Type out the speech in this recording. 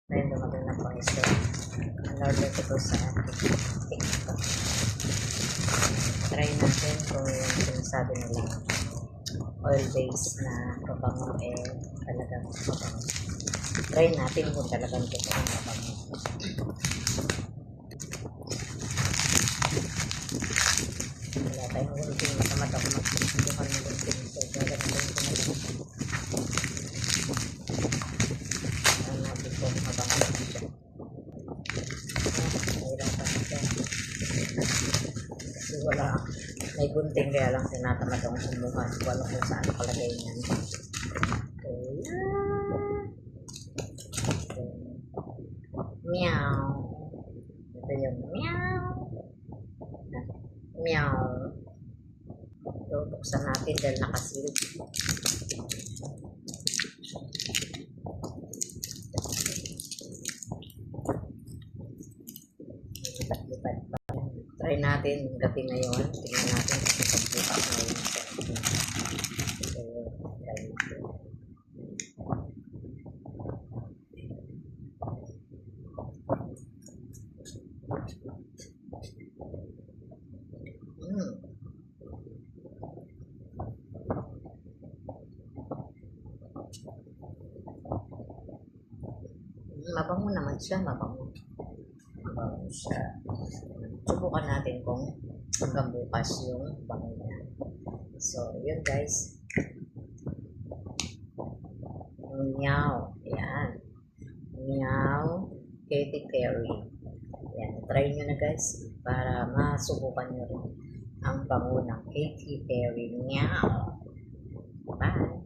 Ngayon dumating na po ito. Ang-order ko sa TikTok. Try natin kung yung sinasabi nila oil-based na pabango talagang pabango. Try natin kung talagang totoong pabango. Wala tayong gunting. Matamad ako magpupukan ng gunting. So, gagamitin ko na lang. Ang natin po mabango na siya. Mahirapan siya. Kasi wala. May gunting kaya lang tinatamad akong kumuha. Wala kung saan nakalagay niyan. Meow. Ito yung meow. Meow. So, buksan natin dahil nakasilid. Lipat-lipat pa. Try natin gabi ngayon. Tingnan natin kung pagbukas ngayon. So, try natin. Mabango naman siya, mabango siya. Subukan natin kung hanggang bukas yung bango niya. So, yun guys. Meow. Yan. Meow. Katy Perry. Yan. Try nyo na guys para masubukan nyo rin ang bango ng Katy Perry. Meow. Bye.